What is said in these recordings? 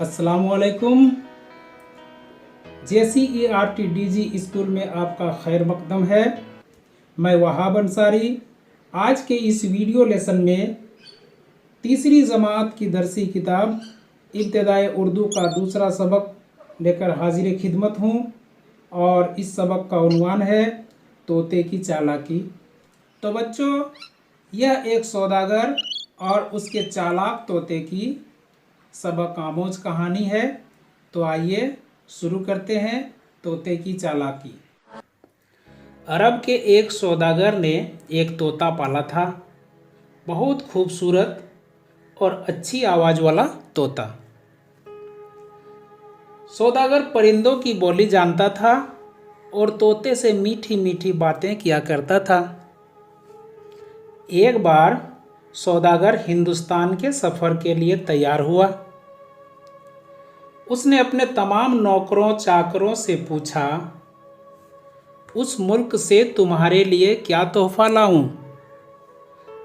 अस्सलामुअलैकुम। JCERT school में आपका खैर मकदम है। मैं वहाब अंसारी आज के इस वीडियो लेसन में तीसरी जमात की दरसी किताब इब्तिदाई उर्दू का दूसरा सबक लेकर हाजिर खिदमत हूँ और इस सबक का उन्वान है तोते की चालाकी। तो बच्चों, यह एक सौदागर और उसके चालाक तोते की सबक आमोज कहानी है। तो आइए शुरू करते हैं तोते की चालाकी। अरब के एक सौदागर ने एक तोता पाला था, बहुत खूबसूरत और अच्छी आवाज़ वाला तोता। सौदागर परिंदों की बोली जानता था और तोते से मीठी मीठी बातें किया करता था। एक बार सौदागर हिंदुस्तान के सफ़र के लिए तैयार हुआ। उसने अपने तमाम नौकरों चाकरों से पूछा, उस मुल्क से तुम्हारे लिए क्या तोहफा लाऊं?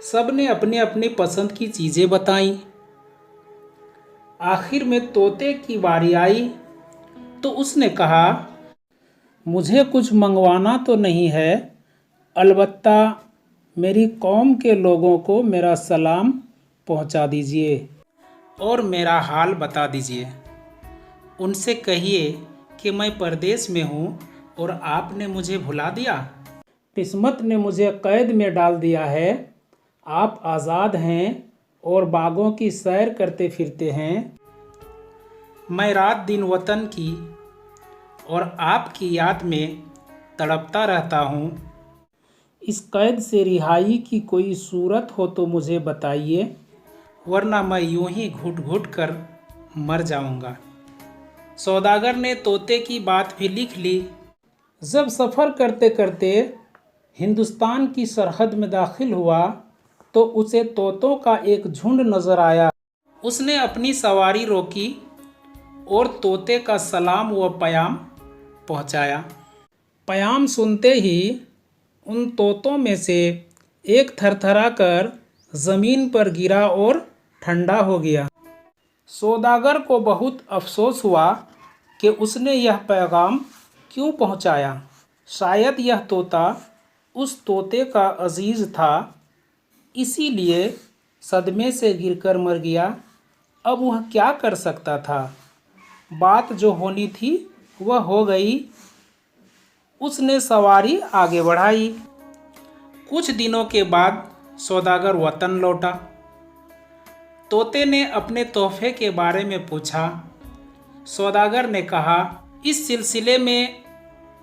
सब ने अपनी अपनी पसंद की चीज़ें बताईं। आखिर में तोते की बारी आई तो उसने कहा, मुझे कुछ मंगवाना तो नहीं है, अलबत्ता मेरी कौम के लोगों को मेरा सलाम पहुंचा दीजिए और मेरा हाल बता दीजिए। उनसे कहिए कि मैं परदेश में हूँ और आपने मुझे भुला दिया। किस्मत ने मुझे कैद में डाल दिया है। आप आज़ाद हैं और बागों की सैर करते फिरते हैं। मैं रात दिन वतन की और आपकी याद में तड़पता रहता हूँ। इस कैद से रिहाई की कोई सूरत हो तो मुझे बताइए, वरना मैं यूं ही घुट घुट कर मर जाऊंगा। सौदागर ने तोते की बात भी लिख ली। जब सफ़र करते करते हिंदुस्तान की सरहद में दाखिल हुआ तो उसे तोतों का एक झुंड नज़र आया। उसने अपनी सवारी रोकी और तोते का सलाम व प्याम पहुंचाया। प्याम सुनते ही उन तोतों में से एक थरथरा कर ज़मीन पर गिरा और ठंडा हो गया। सौदागर को बहुत अफसोस हुआ कि उसने यह पैगाम क्यों पहुंचाया। शायद यह तोता उस तोते का अजीज़ था, इसीलिए सदमे से गिरकर मर गया। अब वह क्या कर सकता था। बात जो होनी थी वह हो गई। उसने सवारी आगे बढ़ाई। कुछ दिनों के बाद सौदागर वतन लौटा। तोते ने अपने तोहफे के बारे में पूछा। सौदागर ने कहा, इस सिलसिले में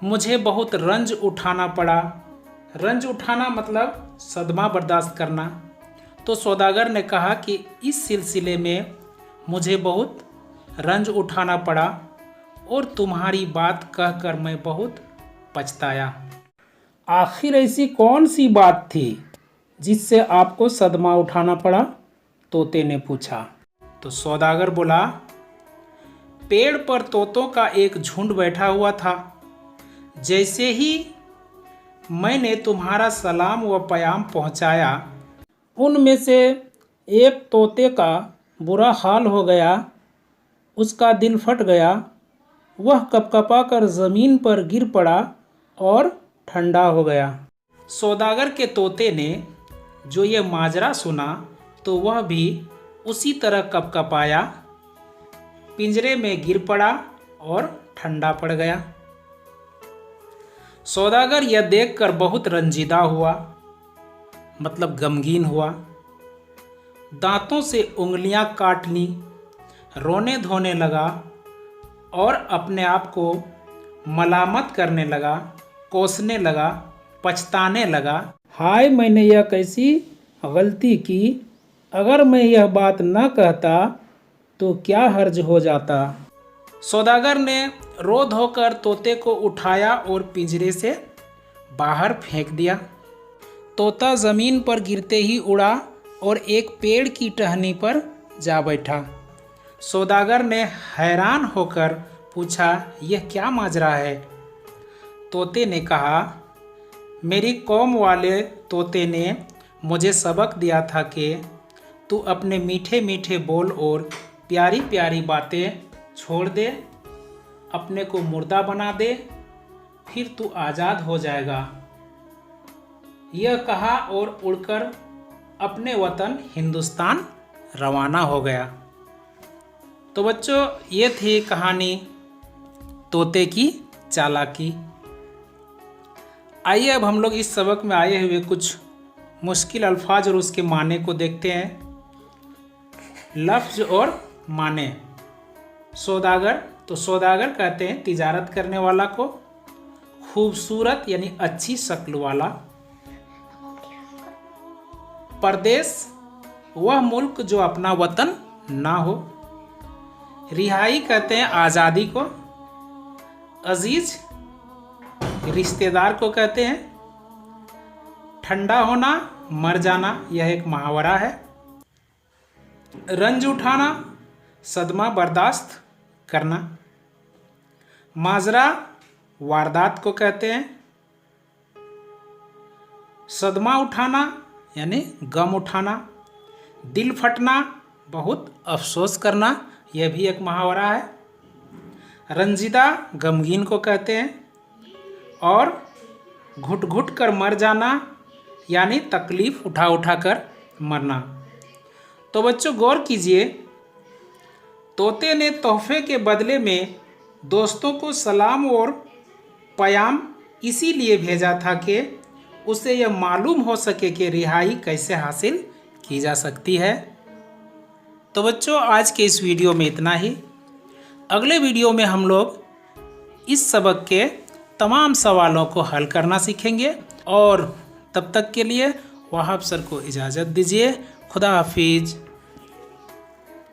मुझे बहुत रंज उठाना पड़ा। रंज उठाना मतलब सदमा बर्दाश्त करना। तो सौदागर ने कहा कि इस सिलसिले में मुझे बहुत रंज उठाना पड़ा और तुम्हारी बात कहकर मैं बहुत पछताया। आखिर ऐसी कौन सी बात थी जिससे आपको सदमा उठाना पड़ा? तोते ने पूछा। तो सौदागर बोला, पेड़ पर तोतों का एक झुंड बैठा हुआ था। जैसे ही मैंने तुम्हारा सलाम व प्याम पहुंचाया, उनमें से एक तोते का बुरा हाल हो गया। उसका दिल फट गया। वह कपकपा कर ज़मीन पर गिर पड़ा और ठंडा हो गया। सौदागर के तोते ने जो ये माजरा सुना तो वह भी उसी तरह कपकपाया, पिंजरे में गिर पड़ा और ठंडा पड़ गया। सौदागर यह देखकर बहुत रंजीदा हुआ, मतलब गमगीन हुआ। दांतों से उंगलियां काट ली, रोने धोने लगा और अपने आप को मलामत करने लगा, कोसने लगा, पछताने लगा। हाय, मैंने यह कैसी गलती की। अगर मैं यह बात न कहता तो क्या हर्ज हो जाता। सौदागर ने रो धोकर तोते को उठाया और पिंजरे से बाहर फेंक दिया। तोता ज़मीन पर गिरते ही उड़ा और एक पेड़ की टहनी पर जा बैठा। सौदागर ने हैरान होकर पूछा, यह क्या माजरा है? तोते ने कहा, मेरी कौम वाले तोते ने मुझे सबक दिया था कि तू अपने मीठे मीठे बोल और प्यारी प्यारी बातें छोड़ दे, अपने को मुर्दा बना दे, फिर तू आज़ाद हो जाएगा। यह कहा और उड़कर अपने वतन हिंदुस्तान रवाना हो गया। तो बच्चों, ये थी कहानी तोते की चालाकी। आइए अब हम लोग इस सबक में आए हुए कुछ मुश्किल अल्फाज और उसके माने को देखते हैं। लफ्ज और माने। सौदागर, तो सौदागर कहते हैं तिजारत करने वाला को। खूबसूरत यानी अच्छी शक्ल वाला। परदेश, वह मुल्क जो अपना वतन ना हो। रिहाई कहते हैं आज़ादी को। अजीज, रिश्तेदार को कहते हैं। ठंडा होना, मर जाना, यह एक मुहावरा है। रंज उठाना, सदमा बर्दाश्त करना। माजरा, वारदात को कहते हैं। सदमा उठाना यानी गम उठाना। दिल फटना, बहुत अफसोस करना, यह भी एक मुहावरा है। रंजीदा, गमगीन को कहते हैं। और घुट घुट कर मर जाना यानी तकलीफ़ उठा उठा कर मरना। तो बच्चों गौर कीजिए, तोते ने तोहफे के बदले में दोस्तों को सलाम और प्याम इसीलिए भेजा था कि उसे यह मालूम हो सके कि रिहाई कैसे हासिल की जा सकती है। तो बच्चों आज के इस वीडियो में इतना ही। अगले वीडियो में हम लोग इस सबक के तमाम सवालों को हल करना सीखेंगे और तब तक के लिए वहाब सर को इजाज़त दीजिए। खुदा हाफिज़।